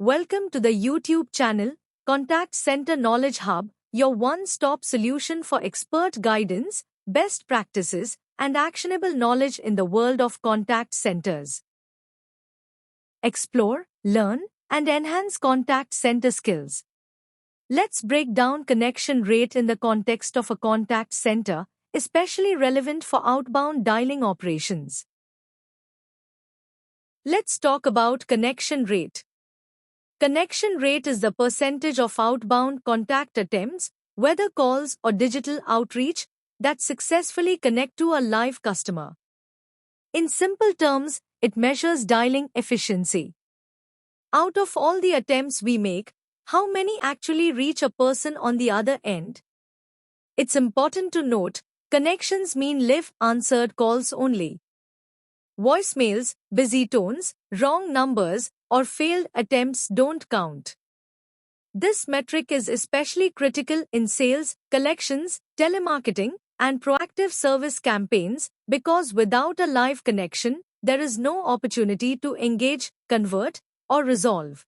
Welcome to the YouTube channel, Contact Center Knowledge Hub, your one-stop solution for expert guidance, best practices, and actionable knowledge in the world of contact centers. Explore, learn, and enhance contact center skills. Let's break down connection rate in the context of a contact center, especially relevant for outbound dialing operations. Let's talk about connection rate. Connection rate is the percentage of outbound contact attempts, whether calls or digital outreach, that successfully connect to a live customer. In simple terms, it measures dialing efficiency. Out of all the attempts we make, how many actually reach a person on the other end? It's important to note, connections mean live answered calls only. Voicemails, busy tones, wrong numbers, or failed attempts don't count. This metric is especially critical in sales, collections, telemarketing, and proactive service campaigns because without a live connection, there is no opportunity to engage, convert, or resolve.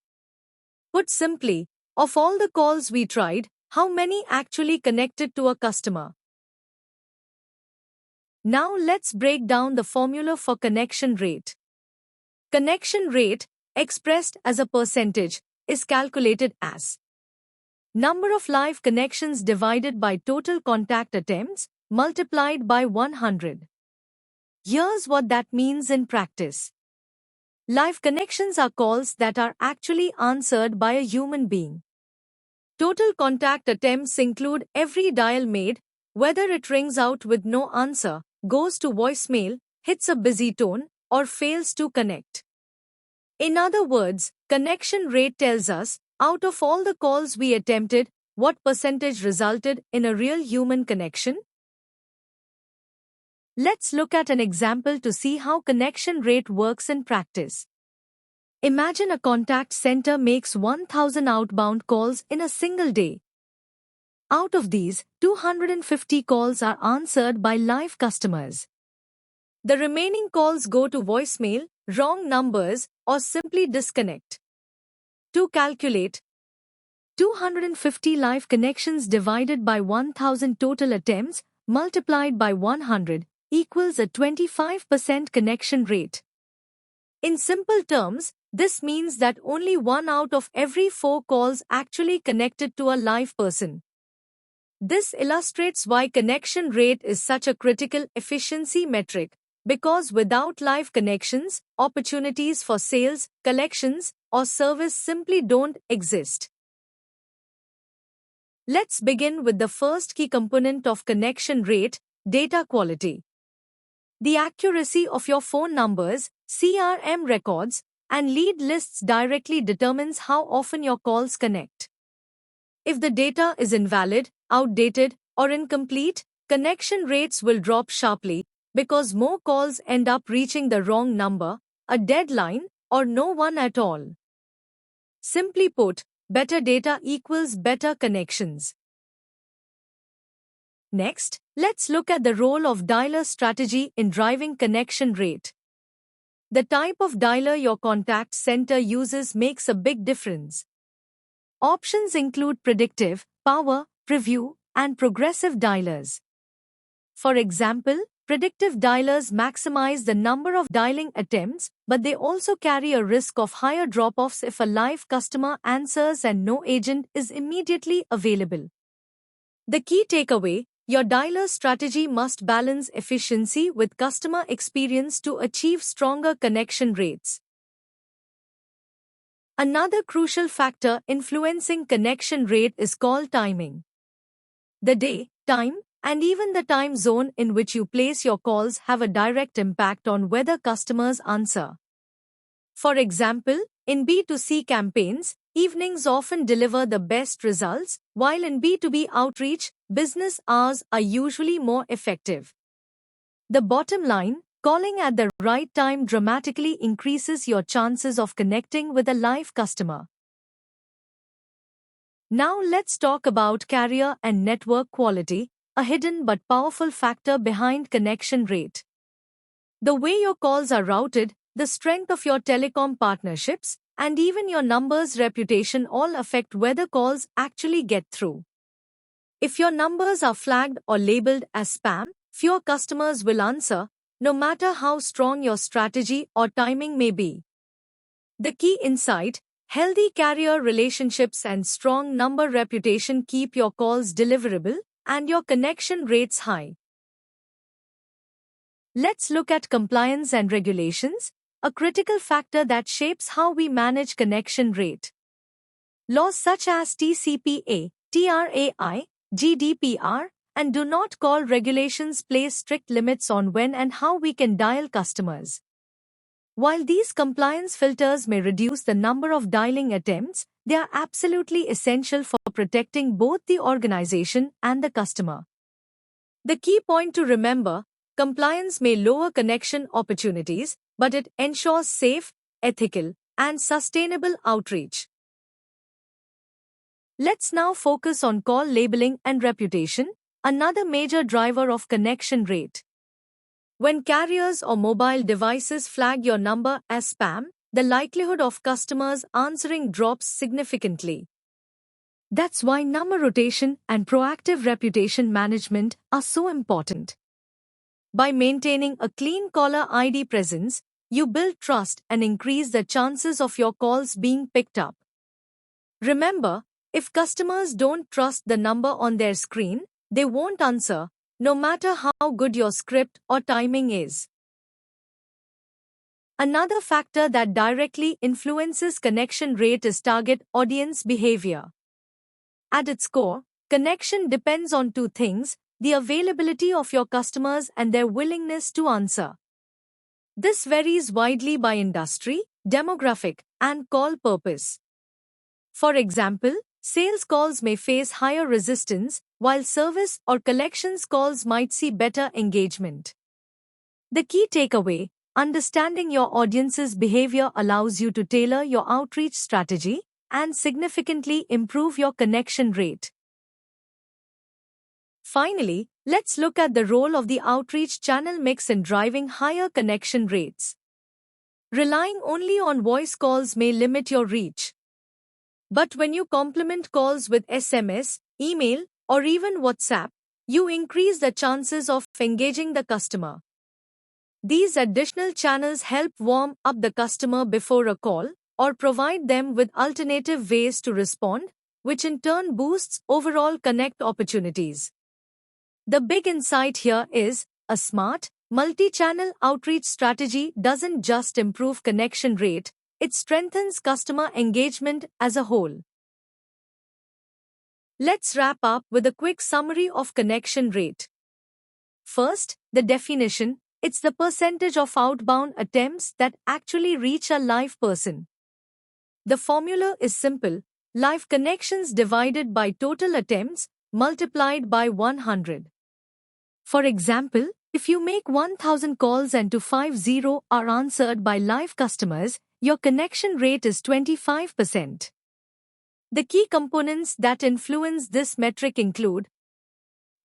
Put simply, of all the calls we tried, how many actually connected to a customer? Now let's break down the formula for connection rate. Connection rate, expressed as a percentage, is calculated as number of live connections divided by total contact attempts multiplied by 100. Here's what that means in practice. Live connections are calls that are actually answered by a human being. Total contact attempts include every dial made, whether it rings out with no answer, goes to voicemail, hits a busy tone, or fails to connect. In other words, connection rate tells us, out of all the calls we attempted, what percentage resulted in a real human connection? Let's look at an example to see how connection rate works in practice. Imagine a contact center makes 1,000 outbound calls in a single day. Out of these, 250 calls are answered by live customers. The remaining calls go to voicemail, wrong numbers, or simply disconnect. To calculate, 250 live connections divided by 1,000 total attempts multiplied by 100 equals a 25% connection rate. In simple terms, this means that only 1 out of every 4 calls actually connected to a live person. This illustrates why connection rate is such a critical efficiency metric, because without live connections, opportunities for sales, collections, or service simply don't exist. Let's begin with the first key component of connection rate, data quality. The accuracy of your phone numbers, CRM records, and lead lists directly determines how often your calls connect. If the data is invalid, outdated, or incomplete, connection rates will drop sharply because more calls end up reaching the wrong number, a deadline, or no one at all. Simply put, better data equals better connections. Next, let's look at the role of dialer strategy in driving connection rate. The type of dialer your contact center uses makes a big difference. Options include predictive, power, preview, and progressive dialers. For example, predictive dialers maximize the number of dialing attempts, but they also carry a risk of higher drop-offs if a live customer answers and no agent is immediately available. The key takeaway: your dialer strategy must balance efficiency with customer experience to achieve stronger connection rates. Another crucial factor influencing connection rate is call timing. The day, time, and even the time zone in which you place your calls have a direct impact on whether customers answer. For example, in B2C campaigns, evenings often deliver the best results, while in B2B outreach, business hours are usually more effective. The bottom line: calling at the right time dramatically increases your chances of connecting with a live customer. Now let's talk about carrier and network quality, a hidden but powerful factor behind connection rate. The way your calls are routed, the strength of your telecom partnerships, and even your number's reputation all affect whether calls actually get through. If your numbers are flagged or labeled as spam, fewer customers will answer, no matter how strong your strategy or timing may be. The key insight: healthy carrier relationships and strong number reputation keep your calls deliverable and your connection rates high. Let's look at compliance and regulations, a critical factor that shapes how we manage connection rate. Laws such as TCPA, TRAI, GDPR, and do not call regulations place strict limits on when and how we can dial customers. While these compliance filters may reduce the number of dialing attempts, they are absolutely essential for protecting both the organization and the customer. The key point to remember: compliance may lower connection opportunities, but it ensures safe, ethical, and sustainable outreach. Let's now focus on call labeling and reputation, another major driver of connection rate. When carriers or mobile devices flag your number as spam, the likelihood of customers answering drops significantly. That's why number rotation and proactive reputation management are so important. By maintaining a clean caller ID presence, you build trust and increase the chances of your calls being picked up. Remember, if customers don't trust the number on their screen, they won't answer, no matter how good your script or timing is. Another factor that directly influences connection rate is target audience behavior. At its core, connection depends on two things: the availability of your customers and their willingness to answer. This varies widely by industry, demographic, and call purpose. For example, sales calls may face higher resistance, while service or collections calls might see better engagement. The key takeaway: understanding your audience's behavior allows you to tailor your outreach strategy and significantly improve your connection rate. Finally, let's look at the role of the outreach channel mix in driving higher connection rates. Relying only on voice calls may limit your reach. But when you complement calls with SMS, email, or even WhatsApp, you increase the chances of engaging the customer. These additional channels help warm up the customer before a call or provide them with alternative ways to respond, which in turn boosts overall connect opportunities. The big insight here is, a smart, multi-channel outreach strategy doesn't just improve connection rate, it strengthens customer engagement as a whole. Let's wrap up with a quick summary of connection rate. First, the definition: it's the percentage of outbound attempts that actually reach a live person. The formula is simple: live connections divided by total attempts multiplied by 100. For example, if you make 1000 calls and 250 are answered by live customers, your connection rate is 25%. The key components that influence this metric include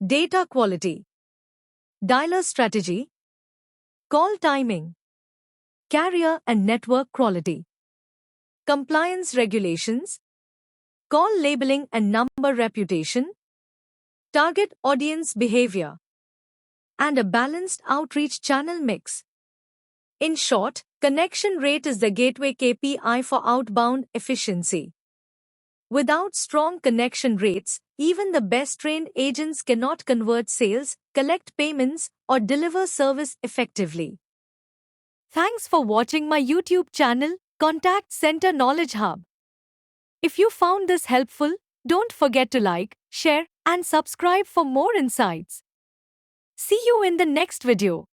data quality, dialer strategy, call timing, carrier and network quality, compliance regulations, call labeling and number reputation, target audience behavior, and a balanced outreach channel mix. In short, connection rate is the gateway KPI for outbound efficiency. Without strong connection rates, even the best-trained agents cannot convert sales, collect payments, or deliver service effectively. Thanks for watching my YouTube channel, Contact Center Knowledge Hub. If you found this helpful, don't forget to like, share, and subscribe for more insights. See you in the next video.